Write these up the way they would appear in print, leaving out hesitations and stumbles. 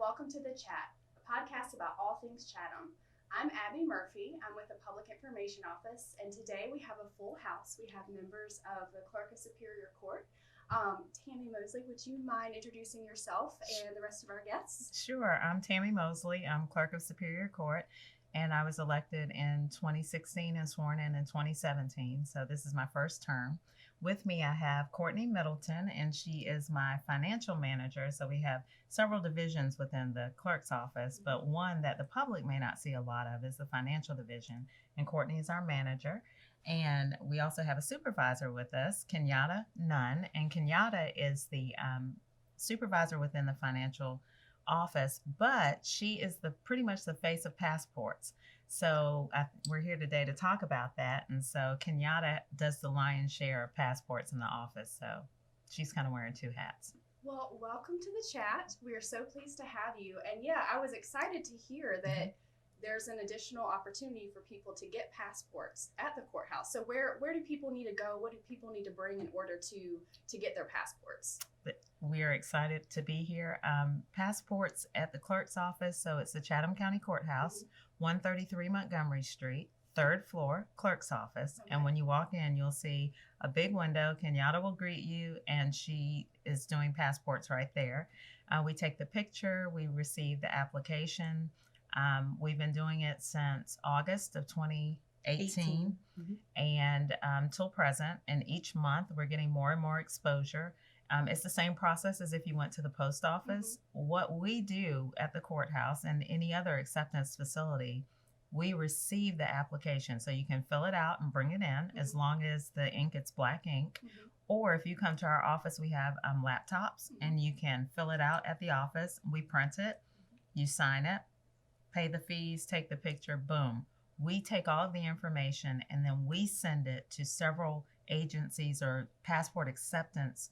welcome to The Chat, a podcast about all things Chatham. I'm Abby Murphy. I'm with the Public Information Office, and today we have a full house. We have members of the Clerk of Superior Court. Tammy Mosley, would you mind introducing yourself and the rest of our guests? Sure. I'm Tammy Mosley. I'm Clerk of Superior Court, and I was elected in 2016 and sworn in 2017, so this is my first term. With me, I have Courtney Middleton, and she is my financial manager. So we have several divisions within the clerk's office, but one that the public may not see a lot of is the financial division, and Courtney is our manager. And we also have a supervisor with us, Kenyatta Nunn, and Kenyatta is the supervisor within the financial office, but she is pretty much the face of passports. So we're here today to talk about that. And so Kenyatta does the lion's share of passports in the office. So she's kind of wearing two hats. Well, welcome to The Chat. We are so pleased to have you. And yeah, I was excited to hear that there's an additional opportunity for people to get passports at the courthouse. So where do people need to go? What do people need to bring in order to get their passports? We are excited to be here. Passports at the clerk's office. So it's the Chatham County Courthouse, 133 Montgomery Street, 3rd floor, clerk's office. Okay. And when you walk in, you'll see a big window. Kenyatta will greet you, and she is doing passports right there. We take the picture. We receive the application. We've been doing it since August of 2018 and till present. And each month we're getting more and more exposure. It's the same process as if you went to the post office. What we do at the courthouse and any other acceptance facility, we receive the application. So you can fill it out and bring it in as long as the ink is black ink. Or if you come to our office, we have laptops and you can fill it out at the office. We print it, you sign it, pay the fees, take the picture, boom. We take all of the information and then we send it to several agencies or passport acceptance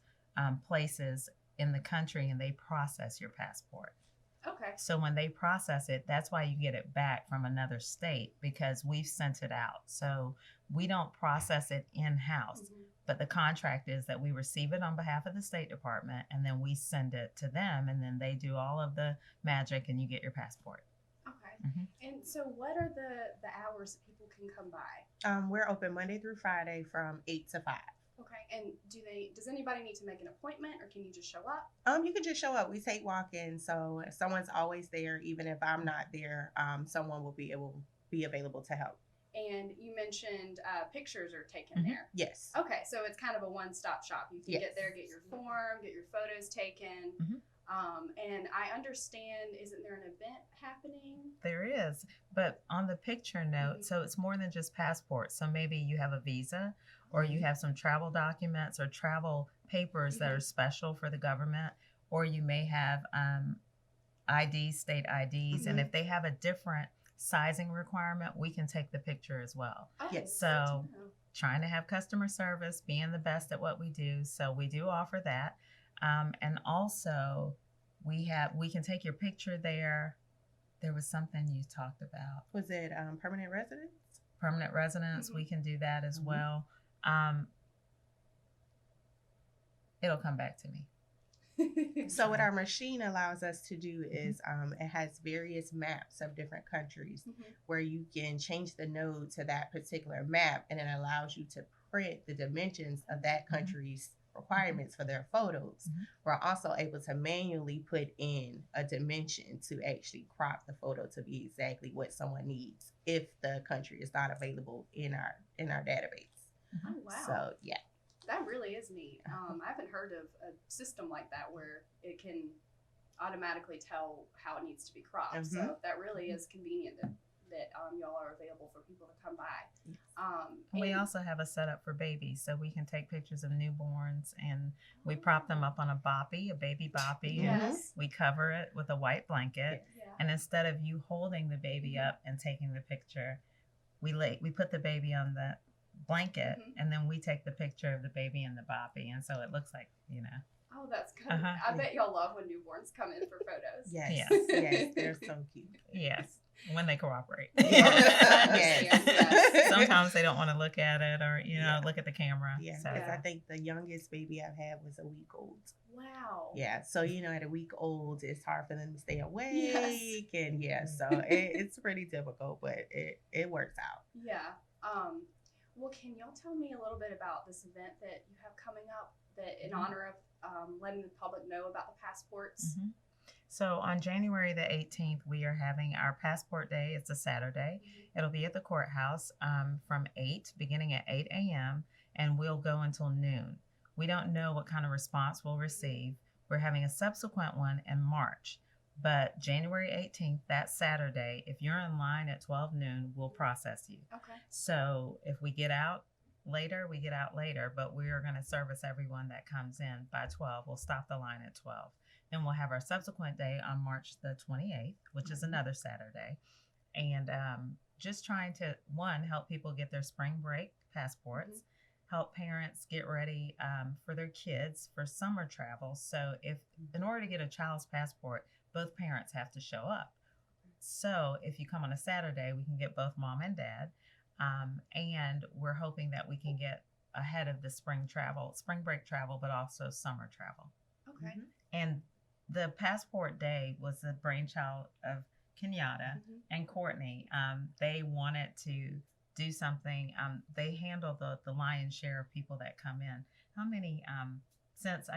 places in the country, and they process your passport. Okay. So when they process it, that's why you get it back from another state, because we've sent it out. So we don't process it in-house, but the contract is that we receive it on behalf of the State Department, and then we send it to them, and then they do all of the magic, and you get your passport. Okay. And so what are the hours that people can come by? We're open Monday through Friday from 8 to 5. Okay. And does anybody need to make an appointment, or can you just show up? You can just show up. We take walk-ins, so someone's always there. Even if I'm not there, someone will be available to help. And you mentioned pictures are taken there. Yes. Okay, so it's kind of a one-stop shop. You can get there, get your form, get your photos taken. And I understand, isn't there an event happening? There is, but on the picture note, so it's more than just passports. So maybe you have a visa, or you have some travel documents or travel papers that are special for the government, or you may have IDs, state IDs, and if they have a different sizing requirement, we can take the picture as well. Oh, yes. So trying to have customer service, being the best at what we do. So we do offer that. And also we can take your picture there. There was something you talked about. Was it permanent residence? Permanent residence, we can do that as well. It'll come back to me. So what our machine allows us to do is it has various maps of different countries where you can change the node to that particular map, and it allows you to print the dimensions of that country's requirements for their photos. We're also able to manually put in a dimension to actually crop the photo to be exactly what someone needs if the country is not available in our database. Oh, wow. So yeah. That really is neat. I haven't heard of a system like that where it can automatically tell how it needs to be cropped. So that really is convenient that y'all are available for people to come by. We also have a setup for babies, so we can take pictures of newborns, and we prop them up on a baby boppy. Yes. We cover it with a white blanket, and instead of you holding the baby up and taking the picture, we put the baby on the blanket, and then we take the picture of the baby in the boppy, and so it looks like, Oh, that's good. I bet y'all love when newborns come in for photos. Yes, they're so cute. Yes, when they cooperate. Yes. Sometimes they don't want to look at it or, look at the camera. Yeah, So. because I think the youngest baby I've had was a week old. Wow. Yeah, so at a week old, it's hard for them to stay awake, Yes. and so it's pretty difficult, but it works out. Yeah. Well, can y'all tell me a little bit about this event that you have coming up that in honor of letting the public know about the passports? Mm-hmm. So on January the 18th, we are having our Passport Day. It's a Saturday. Mm-hmm. It'll be at the courthouse beginning at 8 a.m., and we'll go until noon. We don't know what kind of response we'll receive. We're having a subsequent one in March. But January 18th, that Saturday, if you're in line at 12 noon, we'll process you. Okay. So if we get out later, we get out later, but we are going to service everyone that comes in by 12. We'll stop the line at 12. Then we'll have our subsequent day on March the 28th, which is another Saturday. And just trying to, one, help people get their spring break passports, help parents get ready for their kids for summer travel. So in order to get a child's passport, both parents have to show up. So if you come on a Saturday, we can get both mom and dad. And we're hoping that we can get ahead of the spring break travel, but also summer travel. Okay. And the Passport Day was the brainchild of Kenyatta and Courtney. They wanted to do something. They handle the lion's share of people that come in. How many, since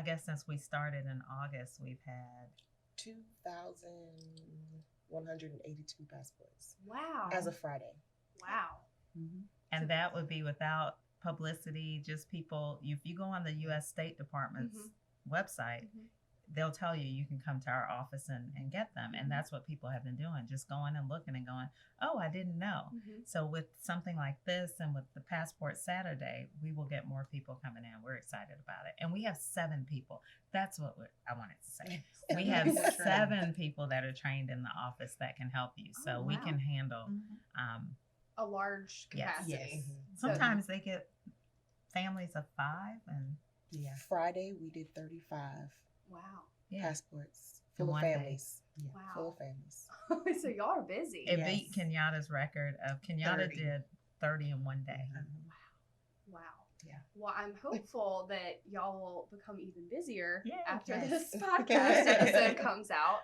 we started in August, we've had 2,182 passports. Wow. As of Friday. Wow. Mm-hmm. And that would be without publicity, just people. If you go on the U.S. State Department's website, they'll tell you can come to our office and get them. And that's what people have been doing, just going and looking and going, oh, I didn't know. So with something like this and with the Passport Saturday, we will get more people coming in. We're excited about it. And we have 7 people. That's what I wanted to say. We have 7 people that are trained in the office that can help you. So we can handle a large capacity. Yes. Sometimes they get families of 5 and Friday we did 35 passports full of families. Wow. Full of families. So y'all are busy. It beat Kenyatta's record of Kenyatta did 30 in one day. Wow. Yeah. Well, I'm hopeful that y'all will become even busier after Yes. this podcast episode comes out.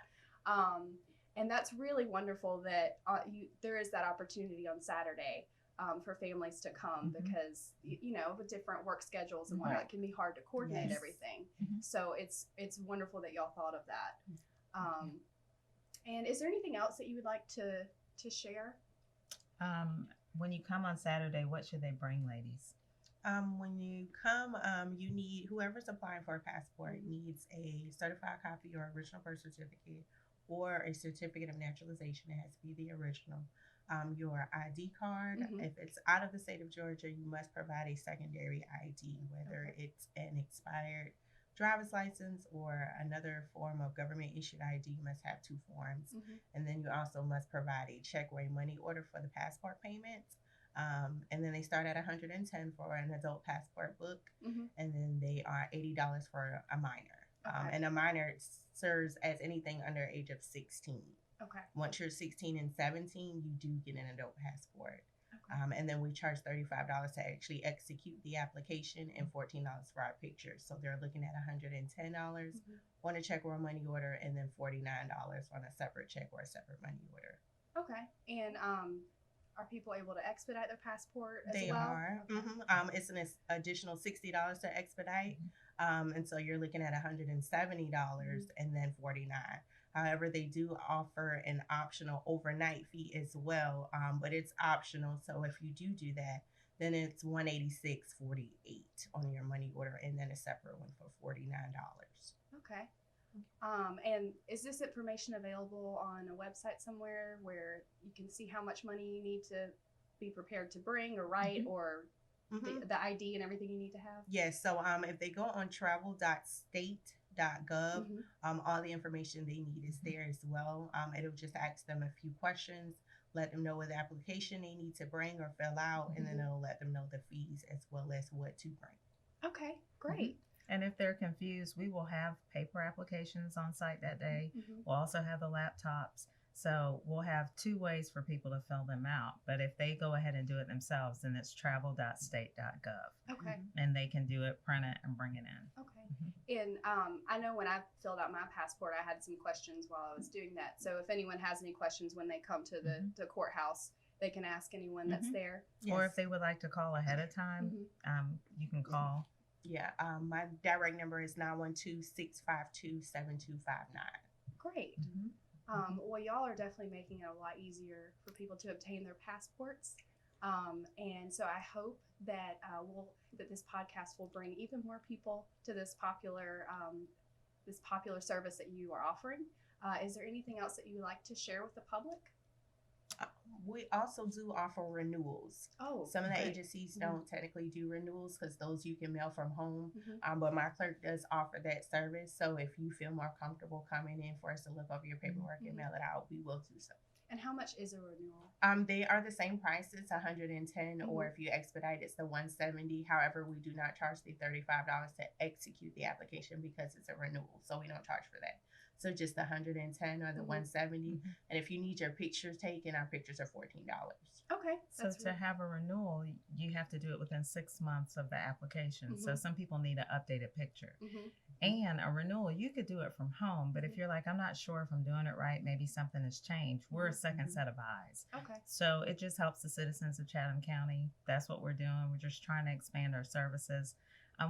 And that's really wonderful that there is that opportunity on Saturday for families to come because, with different work schedules and whatnot, it can be hard to coordinate everything. So it's wonderful that y'all thought of that. And is there anything else that you would like to share? When you come on Saturday, what should they bring, ladies? When you come, you need, whoever's applying for a passport needs a certified copy or original birth certificate or a certificate of naturalization. It has to be the original. Your ID card. If it's out of the state of Georgia, you must provide a secondary ID, whether it's an expired driver's license or another form of government issued ID. You must have 2 forms. And then you also must provide a check or a money order for the passport payments. And then they start at $110 for an adult passport book. And then they are $80 for a minor. And a minor serves as anything under age of 16. Okay. Once you're 16 and 17, you do get an adult passport. And then we charge $35 to actually execute the application and $14 for our pictures. So they're looking at $110 on a check or a money order, and then $49 on a separate check or a separate money order. Okay. And are people able to expedite their passport as they well? Are. Okay. It's an additional $60 to expedite. And so you're looking at $170 and then $49. However, they do offer an optional overnight fee as well, but it's optional. So if you do that, then it's $186.48 on your money order, and then a separate one for $49. Okay. And is this information available on a website somewhere where you can see how much money you need to be prepared to bring or write or the ID and everything you need to have? Yes. So if they go on TravelStategov, all the information they need is there as well. It'll just ask them a few questions, let them know what application they need to bring or fill out, and then it'll let them know the fees as well as what to bring. Okay, great. And if they're confused, we will have paper applications on site that day. We'll also have the laptops. So we'll have two ways for people to fill them out. But if they go ahead and do it themselves, then it's travel.state.gov. Okay. And they can do it, print it, and bring it in. Okay. And I know when I filled out my passport, I had some questions while I was doing that. So if anyone has any questions when they come to the courthouse, they can ask anyone that's there. Or if they would like to call ahead of time, you can call. Yeah, my direct number is 912-652-7259. Great. Well, y'all are definitely making it a lot easier for people to obtain their passports. And so I hope that that this podcast will bring even more people to this popular service that you are offering. Is there anything else that you would like to share with the public? We also do offer renewals. Oh, some of the great. agencies don't technically do renewals because those you can mail from home. But my clerk does offer that service. So if you feel more comfortable coming in for us to look over your paperwork and mail it out, we will do so. And how much is a renewal? They are the same price. It's $110, or if you expedite, it's the $170. However, we do not charge the $35 to execute the application because it's a renewal, so we don't charge for that. So just the $110 or the $170. And if you need your pictures taken, our pictures are $14. Okay. So to have a renewal, you have to do it within 6 months of the application. So some people need an updated picture. And a renewal, you could do it from home. But if you're like, I'm not sure if I'm doing it right, maybe something has changed, we're a second set of eyes. Okay. So it just helps the citizens of Chatham County. That's what we're doing. We're just trying to expand our services.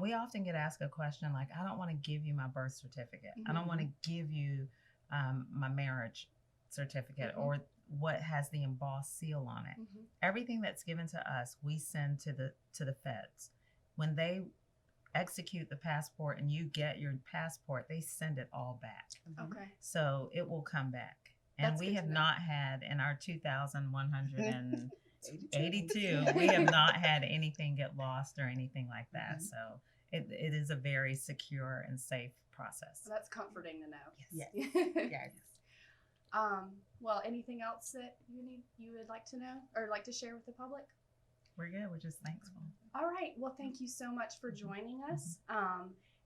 We often get asked a question like, I don't want to give you my birth certificate. I don't want to give you my marriage certificate or what has the embossed seal on it. Everything that's given to us, we send to the feds. When they execute the passport and you get your passport, they send it all back. Okay. So it will come back. And That's we good have to know. not had in our 2,182, we have not had anything get lost or anything like that. So it is a very secure and safe process. Well, that's comforting to know. Yes. Yes. Well, anything else that you would like to know or like to share with the public? We're good. We're just thankful. All right. Well, thank you so much for joining us.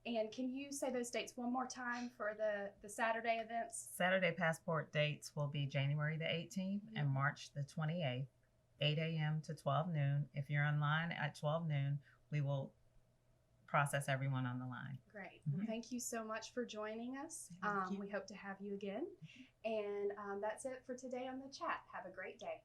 And can you say those dates one more time for the Saturday events? Saturday passport dates will be January the 18th and March the 28th, 8 a.m. to 12 noon. If you're online at 12 noon, we will process everyone on the line. Great. Well, thank you so much for joining us. Thank you. We hope to have you again. And that's it for today on the chat. Have a great day.